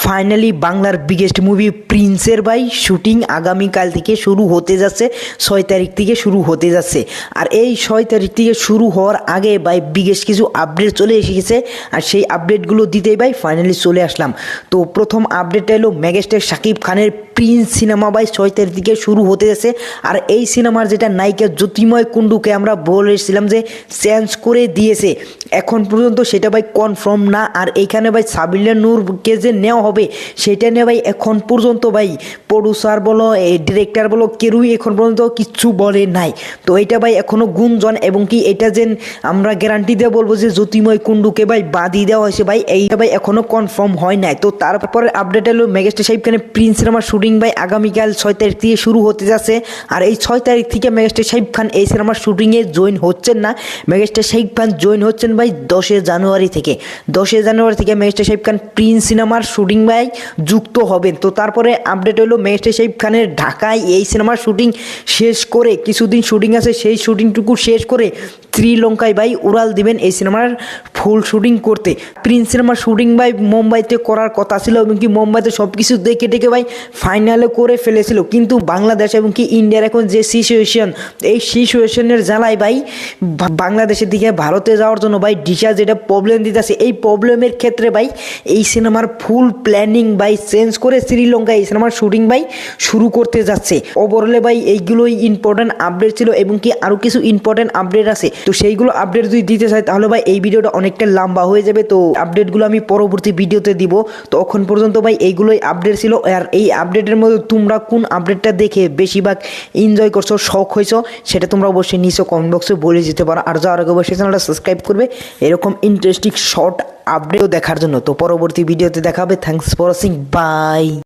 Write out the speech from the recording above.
Finally বাংলার biggest movie প্রিন্সের ভাই shooting আগামীকাল থেকে শুরু হতে যাচ্ছে, 6 তারিখ থেকে শুরু হতে যাচ্ছে। আর এই 6 তারিখ থেকে শুরু হওয়ার আগে ভাই বিগেস্ট কিছু আপডেট চলে এসে গেছে, আর সেই আপডেটগুলো দিতেই ভাই ফাইনালি চলে আসলাম। তো প্রথম আপডেটটা এলো মেগাস্টার শাকিব খানের প্রিন্স সিনেমা ভাই 6 তারিখ থেকে শুরু হতে যাচ্ছে। আর এই সিনেমার যেটা নায়িকা জ্যোতিময় কুণ্ডুকে আমরা বলেছিলাম যে চেঞ্জ করে দিয়েছে, এখন পর্যন্ত সেটা ভাই কনফার্ম না। আর এইখানে ভাই সাবিনা নূরকে যে নেওয়া হবে সেটা নিয়ে ভাই এখন পর্যন্ত ভাই প্রডিউসার বলো ডিরেক্টর বলো কেউই এখন পর্যন্ত কিচ্ছু বলে নাই। তো এটা ভাই এখনও গুঞ্জন, এবং কি এটা যে আমরা গ্যারান্টি দিয়ে বলবো যে জ্যোতিময় কুণ্ডুকে ভাই বাদই দেওয়া হয়েছে ভাই, এইটা ভাই এখনও কনফার্ম হয় নাই। তো তারপরে আপডেট এলো মেগাস্টার শাকিব খানের প্রিন্স সিনেমার শুটিং ভাই আগামীকাল 6 তারিখ থেকে শুরু হতে যাচ্ছে। আর এই 6 তারিখ থেকে মেগাস্টার শাকিব খান এই সিনেমার শুটিংয়ে জয়েন হচ্ছেন না, মেগাস্টার শাকিব খান জয়েন হচ্ছেন ভাই 10 জানুয়ারি থেকে। 10 জানুয়ারি থেকে মেগাস্টার শাকিব খান প্রিন্স সিনেমার শুটিং ভাই যুক্ত হবেন। তো তারপরে আপডেট হলো মেগাস্টার শাকিব খানের ঢাকায় এই সিনেমার শুটিং শেষ করে, কিছুদিন শুটিং আছে, সেই শুটিংটুকু শেষ করে শ্রীলঙ্কায় ভাই উড়াল দিবেন এই সিনেমার ফুল শুটিং করতে। প্রিন্স সিনেমার শুটিং ভাই মুম্বাইতে করার কথা ছিল, এবং কি মুম্বাইতে সব কিছু দেখে দেখে ভাই ফাইনালে করে ফেলেছিল, কিন্তু বাংলাদেশ এবং কি ইন্ডিয়ার এখন যে সিচুয়েশন, এই সিচুয়েশনের জ্বালায় ভাই বাংলাদেশের দিকে ভারতে যাওয়ার জন্য ভাই ডিসা যেটা প্রবলেম দিতেছে, এই প্রবলেমের ক্ষেত্রে ভাই এই সিনেমার ফুল প্ল্যানিং ভাই চেঞ্জ করে শ্রীলঙ্কায় এই সিনেমার শুটিং ভাই শুরু করতে যাচ্ছে। ওভারঅলে ভাই এইগুলোই ইম্পর্টেন্ট আপডেট ছিল, এবং কি আরও কিছু ইম্পর্টেন্ট আপডেট আছে। তো সেইগুলো আপডেট যদি দিতে চাই তাহলে ভাই এই ভিডিওটা অনেকটা লম্বা হয়ে যাবে, তো আপডেটগুলো আমি পরবর্তী ভিডিওতে দিব। তো এখন পর্যন্ত ভাই এইগুলোই আপডেট ছিল। আর এই আপডেটের মধ্যে তোমরা কোন আপডেটটা দেখে বেশিরভাগ এনজয় করছো, শখ হয়েছো, সেটা তোমরা অবশ্যই নিচে কমেন্ট বক্সে বলে যেতে পারো। আর যাওয়ার আগে অবশ্যই চ্যানেলটা সাবস্ক্রাইব করবে এরকম ইন্টারেস্টিং শর্ট আপডেটও দেখার জন্য। তো পরবর্তী ভিডিওতে দেখা হবে। Thanks for watching, by.